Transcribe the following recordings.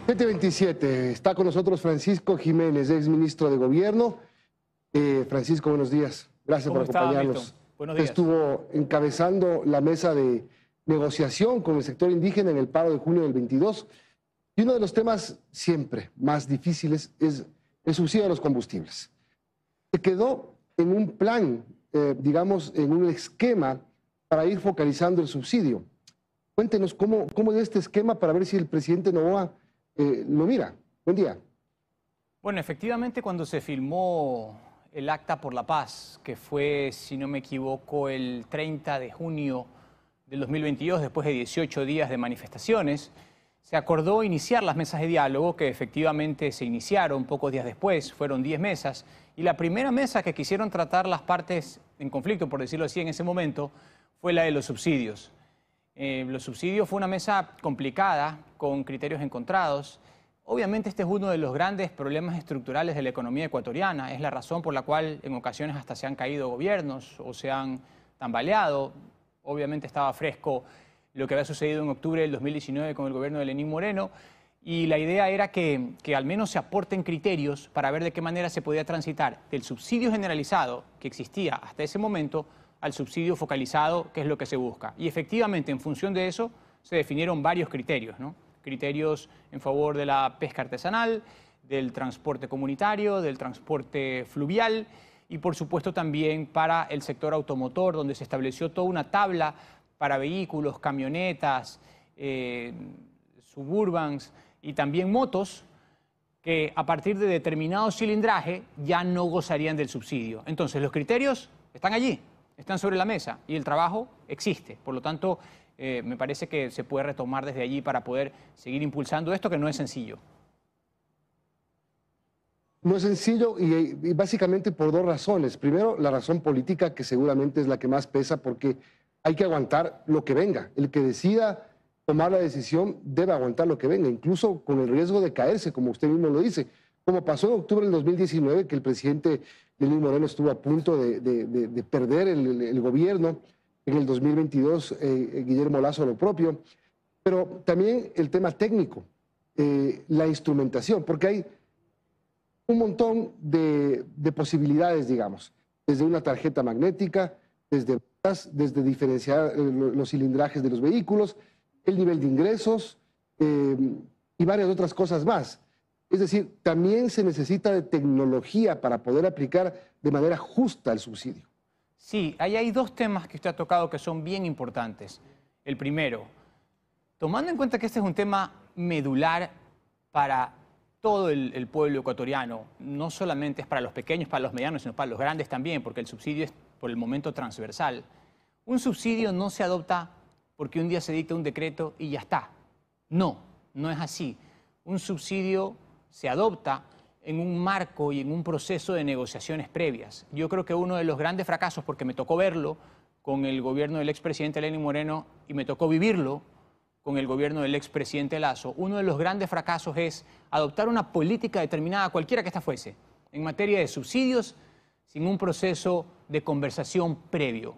7:27, está con nosotros Francisco Jiménez, ex ministro de Gobierno. Francisco, buenos días. Gracias por acompañarnos. Buenos días. Estuvo encabezando la mesa de negociación con el sector indígena en el paro de junio del 22. Y uno de los temas siempre más difíciles es el subsidio a los combustibles. Se quedó en un plan, digamos, en un esquema para ir focalizando el subsidio. Cuéntenos cómo es este esquema para ver si el presidente Noboa lo mira. Buen día. Bueno, efectivamente, cuando se firmó el Acta por la Paz, que fue, si no me equivoco, el 30 de junio del 2022, después de 18 días de manifestaciones, se acordó iniciar las mesas de diálogo, que efectivamente se iniciaron pocos días después, fueron 10 mesas, y la primera mesa que quisieron tratar las partes en conflicto, por decirlo así, en ese momento, fue la de los subsidios. Los subsidios fue una mesa complicada, con criterios encontrados. Obviamente este es uno de los grandes problemas estructurales de la economía ecuatoriana. Es la razón por la cual en ocasiones hasta se han caído gobiernos o se han tambaleado. Obviamente estaba fresco lo que había sucedido en octubre del 2019 con el gobierno de Lenín Moreno. Y la idea era que al menos se aporten criterios para ver de qué manera se podía transitar del subsidio generalizado que existía hasta ese momento al subsidio focalizado, que es lo que se busca. Y efectivamente, en función de eso, se definieron varios criterios, ¿no? Criterios en favor de la pesca artesanal, del transporte comunitario, del transporte fluvial y, por supuesto, también para el sector automotor, donde se estableció toda una tabla para vehículos, camionetas, suburbans y también motos, que a partir de determinado cilindraje ya no gozarían del subsidio. Entonces, los criterios están allí, están sobre la mesa y el trabajo existe. Por lo tanto, me parece que se puede retomar desde allí para poder seguir impulsando esto, que no es sencillo. No es sencillo y básicamente por dos razones. Primero, la razón política, que seguramente es la que más pesa, porque hay que aguantar lo que venga. El que decida tomar la decisión debe aguantar lo que venga, incluso con el riesgo de caerse, como usted mismo lo dice. Como pasó en octubre del 2019, que el presidente Lenín Moreno estuvo a punto de perder el gobierno. En el 2022, Guillermo Lasso lo propio. Pero también el tema técnico, la instrumentación, porque hay un montón de posibilidades, digamos, desde una tarjeta magnética, desde diferenciar los cilindrajes de los vehículos, el nivel de ingresos y varias otras cosas más. Es decir, también se necesita de tecnología para poder aplicar de manera justa el subsidio. Sí, ahí hay dos temas que usted ha tocado que son bien importantes. El primero, tomando en cuenta que este es un tema medular para todo el pueblo ecuatoriano, no solamente es para los pequeños, para los medianos, sino para los grandes también, porque el subsidio es por el momento transversal. Un subsidio no se adopta porque un día se dicta un decreto y ya está. No, no es así. Un subsidio se adopta en un marco y en un proceso de negociaciones previas. Yo creo que uno de los grandes fracasos, porque me tocó verlo con el gobierno del expresidente Lenín Moreno y me tocó vivirlo con el gobierno del expresidente Lasso, uno de los grandes fracasos es adoptar una política determinada, cualquiera que ésta fuese, en materia de subsidios, sin un proceso de conversación previo.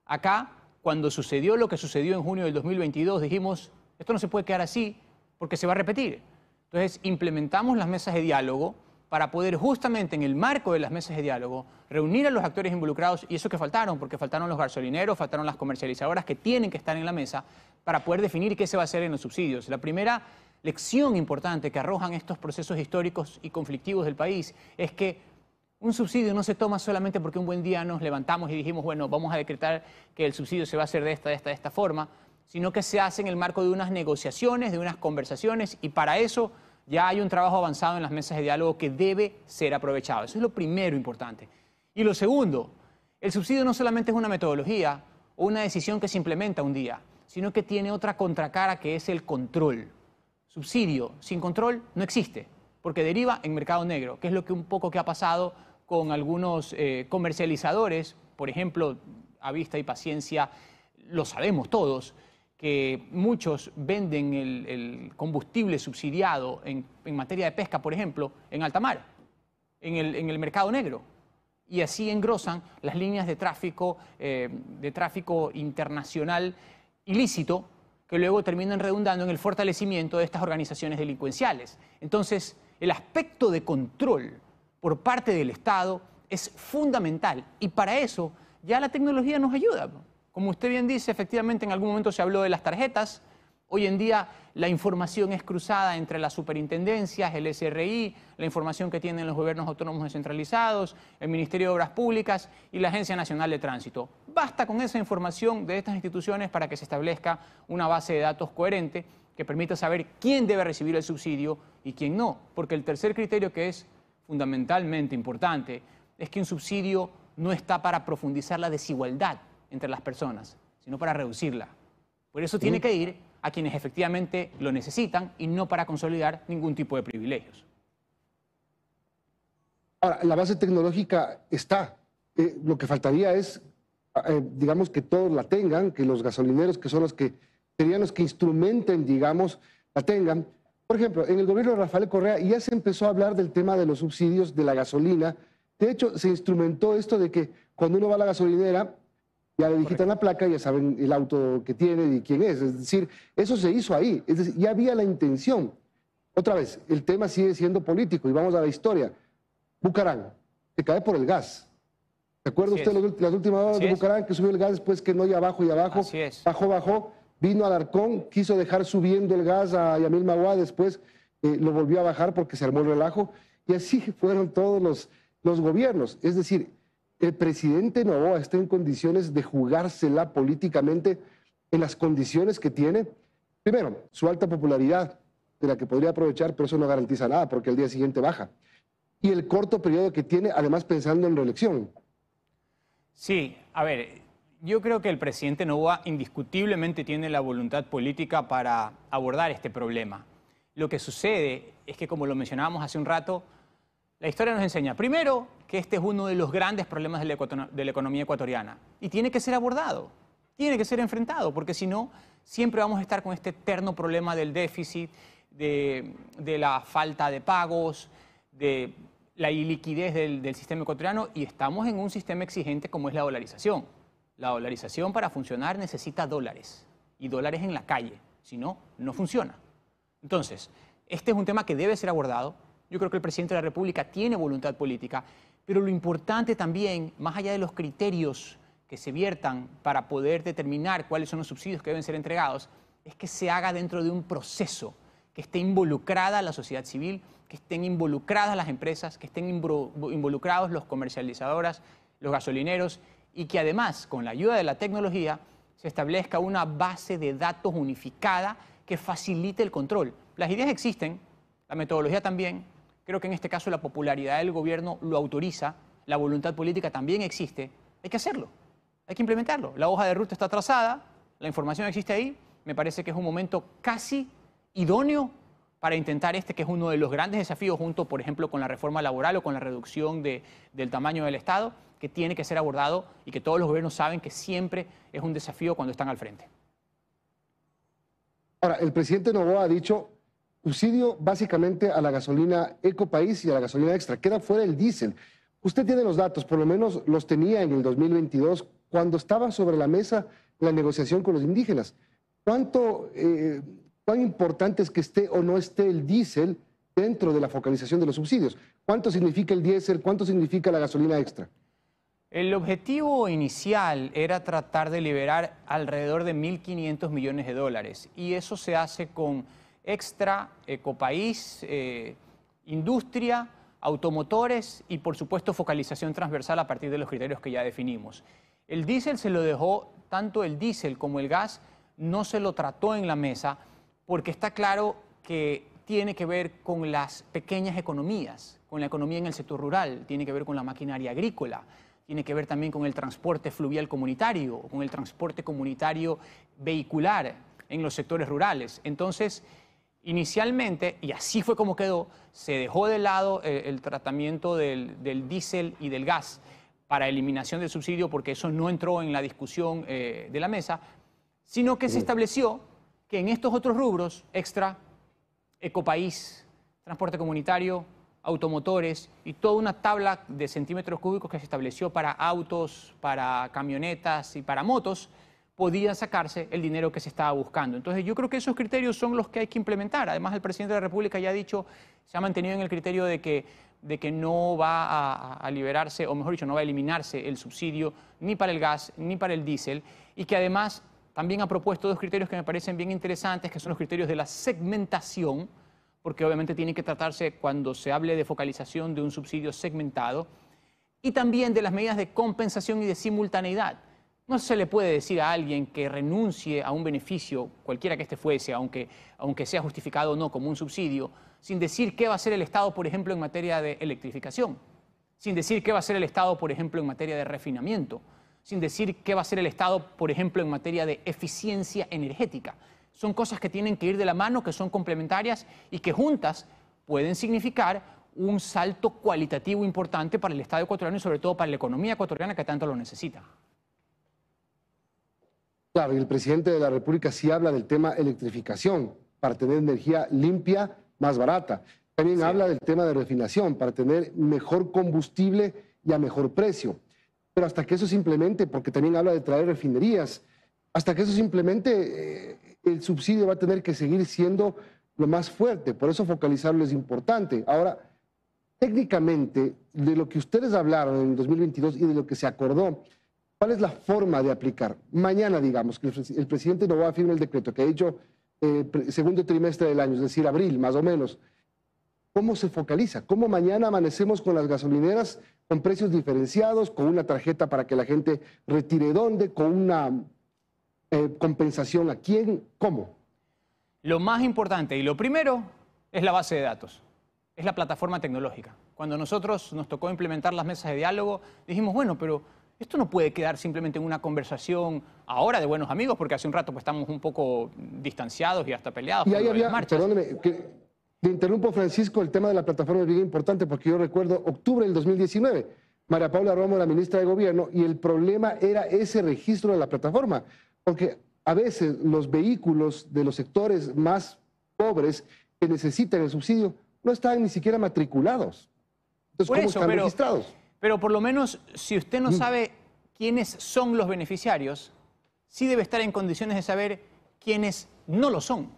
Acá, cuando sucedió lo que sucedió en junio del 2022, dijimos, esto no se puede quedar así porque se va a repetir. Entonces, implementamos las mesas de diálogo para poder justamente en el marco de las mesas de diálogo reunir a los actores involucrados y eso que faltaron, porque faltaron los gasolineros, faltaron las comercializadoras que tienen que estar en la mesa para poder definir qué se va a hacer en los subsidios. La primera lección importante que arrojan estos procesos históricos y conflictivos del país es que un subsidio no se toma solamente porque un buen día nos levantamos y dijimos, bueno, vamos a decretar que el subsidio se va a hacer de esta forma, sino que se hace en el marco de unas negociaciones, de unas conversaciones y para eso ya hay un trabajo avanzado en las mesas de diálogo que debe ser aprovechado. Eso es lo primero importante. Y lo segundo, el subsidio no solamente es una metodología o una decisión que se implementa un día, sino que tiene otra contracara que es el control. Subsidio sin control no existe, porque deriva en mercado negro, que es lo que un poco que ha pasado con algunos comercializadores, por ejemplo, a vista y paciencia, lo sabemos todos, que muchos venden el combustible subsidiado en materia de pesca, por ejemplo, en alta mar, en el mercado negro. Y así engrosan las líneas de tráfico internacional ilícito que luego terminan redundando en el fortalecimiento de estas organizaciones delincuenciales. Entonces, el aspecto de control por parte del Estado es fundamental y para eso ya la tecnología nos ayuda. Como usted bien dice, efectivamente en algún momento se habló de las tarjetas. Hoy en día la información es cruzada entre las superintendencias, el SRI, la información que tienen los gobiernos autónomos descentralizados, el Ministerio de Obras Públicas y la Agencia Nacional de Tránsito. Basta con esa información de estas instituciones para que se establezca una base de datos coherente que permita saber quién debe recibir el subsidio y quién no. Porque el tercer criterio, que es fundamentalmente importante, es que un subsidio no está para profundizar la desigualdad entre las personas, sino para reducirla. Por eso tiene que ir a quienes efectivamente lo necesitan y no para consolidar ningún tipo de privilegios. Ahora, la base tecnológica está. Lo que faltaría es, digamos, que todos la tengan, que los gasolineros, que son los que serían los que instrumenten, digamos, la tengan. Por ejemplo, en el gobierno de Rafael Correa ya se empezó a hablar del tema de los subsidios de la gasolina. De hecho, se instrumentó esto de que cuando uno va a la gasolinera, ya le digitan la placa, ya saben el auto que tiene y quién es. Es decir, eso se hizo ahí. Es decir, ya había la intención. Otra vez, el tema sigue siendo político y vamos a la historia. Bucarán, se cae por el gas. ¿Se acuerda usted las últimas horas de Bucarán, que subió el gas después que no iba abajo y abajo? Así es. Bajó, vino Alarcón, quiso dejar subiendo el gas a Yamil Maguá, después lo volvió a bajar porque se armó el relajo. Y así fueron todos los gobiernos. Es decir, el presidente Noboa está en condiciones de jugársela políticamente en las condiciones que tiene. Primero, su alta popularidad, de la que podría aprovechar, pero eso no garantiza nada porque al día siguiente baja. Y el corto periodo que tiene, además pensando en reelección. Sí, a ver, yo creo que el presidente Noboa indiscutiblemente tiene la voluntad política para abordar este problema. Lo que sucede es que, como lo mencionábamos hace un rato, la historia nos enseña, primero, que este es uno de los grandes problemas de la economía ecuatoriana y tiene que ser abordado, tiene que ser enfrentado, porque si no, siempre vamos a estar con este eterno problema del déficit, de la falta de pagos, de la iliquidez del sistema ecuatoriano y estamos en un sistema exigente como es la dolarización. La dolarización para funcionar necesita dólares y dólares en la calle, si no, no funciona. Entonces, este es un tema que debe ser abordado. Yo creo que el presidente de la República tiene voluntad política, pero lo importante también, más allá de los criterios que se viertan para poder determinar cuáles son los subsidios que deben ser entregados, es que se haga dentro de un proceso, que esté involucrada la sociedad civil, que estén involucradas las empresas, que estén involucrados los comercializadoras, los gasolineros, y que además, con la ayuda de la tecnología, se establezca una base de datos unificada que facilite el control. Las ideas existen, la metodología también. Creo que en este caso la popularidad del gobierno lo autoriza, la voluntad política también existe. Hay que hacerlo, hay que implementarlo. La hoja de ruta está trazada, la información existe ahí. Me parece que es un momento casi idóneo para intentar que es uno de los grandes desafíos, junto, por ejemplo, con la reforma laboral o con la reducción del tamaño del Estado, que tiene que ser abordado y que todos los gobiernos saben que siempre es un desafío cuando están al frente. Ahora, el presidente Noboa ha dicho subsidio básicamente a la gasolina Ecopaís y a la gasolina extra. Queda fuera el diésel. Usted tiene los datos, por lo menos los tenía en el 2022, cuando estaba sobre la mesa la negociación con los indígenas. ¿Cuán importante es que esté o no esté el diésel dentro de la focalización de los subsidios? ¿Cuánto significa el diésel? ¿Cuánto significa la gasolina extra? El objetivo inicial era tratar de liberar alrededor de 1.500 millones de dólares y eso se hace con extra, Ecopaís, industria, automotores y por supuesto focalización transversal a partir de los criterios que ya definimos. El diésel se lo dejó, tanto el diésel como el gas, no se lo trató en la mesa porque está claro que tiene que ver con las pequeñas economías, con la economía en el sector rural, tiene que ver con la maquinaria agrícola, tiene que ver también con el transporte fluvial comunitario, con el transporte comunitario vehicular en los sectores rurales. Entonces, inicialmente, y así fue como quedó, se dejó de lado el tratamiento del diésel y del gas para eliminación del subsidio porque eso no entró en la discusión de la mesa, sino que se estableció que en estos otros rubros, extra, Ecopaís, transporte comunitario, automotores y toda una tabla de centímetros cúbicos que se estableció para autos, para camionetas y para motos, podía sacarse el dinero que se estaba buscando. Entonces yo creo que esos criterios son los que hay que implementar. Además, el presidente de la República ya ha dicho, se ha mantenido en el criterio de que no va a liberarse, o mejor dicho, no va a eliminarse el subsidio ni para el gas ni para el diésel, y que además también ha propuesto dos criterios que me parecen bien interesantes, que son los criterios de la segmentación, porque obviamente tiene que tratarse, cuando se hable de focalización, de un subsidio segmentado, y también de las medidas de compensación y de simultaneidad. No se le puede decir a alguien que renuncie a un beneficio, cualquiera que este fuese, aunque sea justificado o no como un subsidio, sin decir qué va a hacer el Estado, por ejemplo, en materia de electrificación, sin decir qué va a hacer el Estado, por ejemplo, en materia de refinamiento, sin decir qué va a hacer el Estado, por ejemplo, en materia de eficiencia energética. Son cosas que tienen que ir de la mano, que son complementarias y que juntas pueden significar un salto cualitativo importante para el Estado ecuatoriano y sobre todo para la economía ecuatoriana que tanto lo necesita. Claro, y el presidente de la República sí habla del tema electrificación, para tener energía limpia, más barata. También habla del tema de refinación, para tener mejor combustible y a mejor precio. Pero hasta que eso se implemente, porque también habla de traer refinerías, hasta que eso se implemente, el subsidio va a tener que seguir siendo lo más fuerte. Por eso focalizarlo es importante. Ahora, técnicamente, de lo que ustedes hablaron en 2022 y de lo que se acordó, ¿cuál es la forma de aplicar? Mañana, digamos, que el presidente no va a firmar el decreto que ha dicho segundo trimestre del año, es decir, abril, más o menos. ¿Cómo se focaliza? ¿Cómo mañana amanecemos con las gasolineras con precios diferenciados, con una tarjeta para que la gente retire dónde, con una compensación a quién? ¿Cómo? Lo más importante y lo primero es la base de datos, es la plataforma tecnológica. Cuando nosotros nos tocó implementar las mesas de diálogo, dijimos, bueno, pero esto no puede quedar simplemente en una conversación ahora de buenos amigos, porque hace un rato pues, estamos un poco distanciados y hasta peleados y por ahí había, las marchas. Perdóneme, le interrumpo, Francisco, el tema de la plataforma es bien importante porque yo recuerdo octubre del 2019, María Paula Romo, la ministra de Gobierno, y el problema era ese registro de la plataforma, porque a veces los vehículos de los sectores más pobres que necesitan el subsidio no están ni siquiera matriculados. Entonces, ¿cómo están registrados? Pero por lo menos, si usted no sabe quiénes son los beneficiarios, sí debe estar en condiciones de saber quiénes no lo son.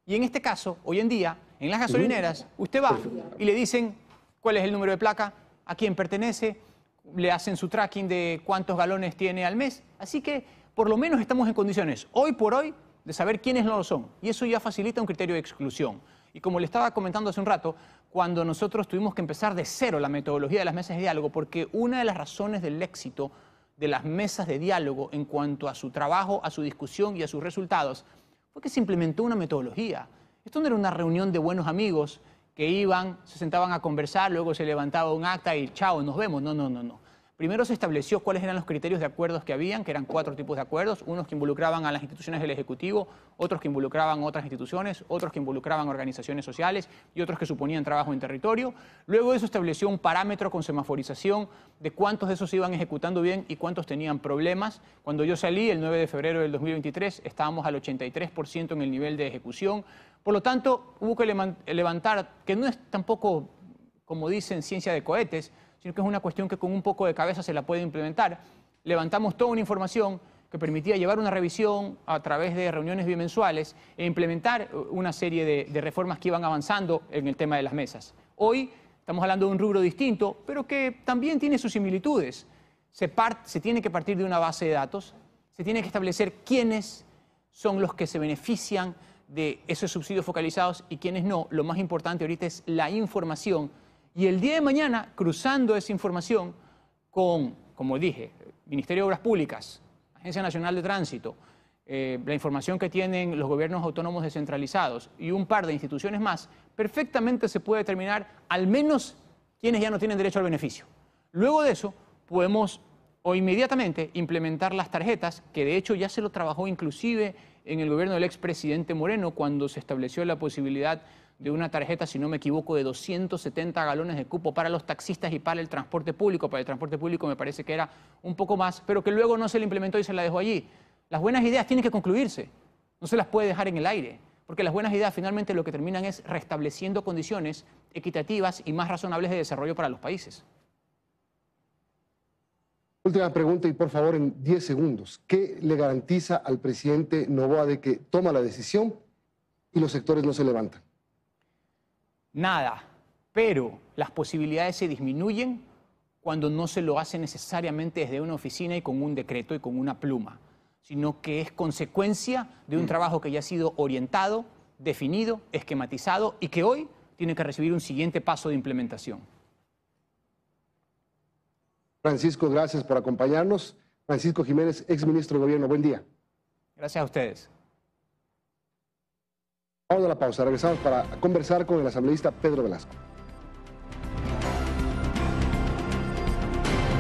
Y en este caso, hoy en día, en las gasolineras, usted va y le dicen cuál es el número de placa, a quién pertenece, le hacen su tracking de cuántos galones tiene al mes. Así que, por lo menos estamos en condiciones, hoy por hoy, de saber quiénes no lo son. Y eso ya facilita un criterio de exclusión. Y como le estaba comentando hace un rato, cuando nosotros tuvimos que empezar de cero la metodología de las mesas de diálogo, porque una de las razones del éxito de las mesas de diálogo en cuanto a su trabajo, a su discusión y a sus resultados, fue que se implementó una metodología. Esto no era una reunión de buenos amigos que iban, se sentaban a conversar, luego se levantaba un acta y chao, nos vemos. No, no, no, no. Primero se estableció cuáles eran los criterios de acuerdos que habían, que eran 4 tipos de acuerdos, unos que involucraban a las instituciones del Ejecutivo, otros que involucraban a otras instituciones, otros que involucraban organizaciones sociales y otros que suponían trabajo en territorio. Luego de eso estableció un parámetro con semaforización de cuántos de esos se iban ejecutando bien y cuántos tenían problemas. Cuando yo salí, el 9 de febrero del 2023, estábamos al 83% en el nivel de ejecución. Por lo tanto, hubo que levantar, que no es tampoco, como dicen, ciencia de cohetes, sino que es una cuestión que con un poco de cabeza se la puede implementar. Levantamos toda una información que permitía llevar una revisión a través de reuniones bimensuales e implementar una serie de reformas que iban avanzando en el tema de las mesas. Hoy estamos hablando de un rubro distinto, pero que también tiene sus similitudes. Se tiene que partir de una base de datos, se tiene que establecer quiénes son los que se benefician de esos subsidios focalizados y quiénes no. Lo más importante ahorita es la información. Y el día de mañana, cruzando esa información con, como dije, Ministerio de Obras Públicas, Agencia Nacional de Tránsito, la información que tienen los gobiernos autónomos descentralizados y un par de instituciones más, perfectamente se puede determinar al menos quienes ya no tienen derecho al beneficio. Luego de eso, podemos o inmediatamente implementar las tarjetas, que de hecho ya se lo trabajó inclusive en el gobierno del expresidente Moreno cuando se estableció la posibilidad de una tarjeta, si no me equivoco, de 270 galones de cupo para los taxistas y para el transporte público. Para el transporte público me parece que era un poco más, pero que luego no se le implementó y se la dejó allí. Las buenas ideas tienen que concluirse, no se las puede dejar en el aire, porque las buenas ideas finalmente lo que terminan es restableciendo condiciones equitativas y más razonables de desarrollo para los países. Última pregunta y por favor en 10 segundos. ¿Qué le garantiza al presidente Noboa de que toma la decisión y los sectores no se levantan? Nada, pero las posibilidades se disminuyen cuando no se lo hace necesariamente desde una oficina y con un decreto y con una pluma, sino que es consecuencia de un trabajo que ya ha sido orientado, definido, esquematizado y que hoy tiene que recibir un siguiente paso de implementación. Francisco, gracias por acompañarnos. Francisco Jiménez, exministro de Gobierno, buen día. Gracias a ustedes. Vamos a la pausa, regresamos para conversar con el asambleísta Pedro Velasco.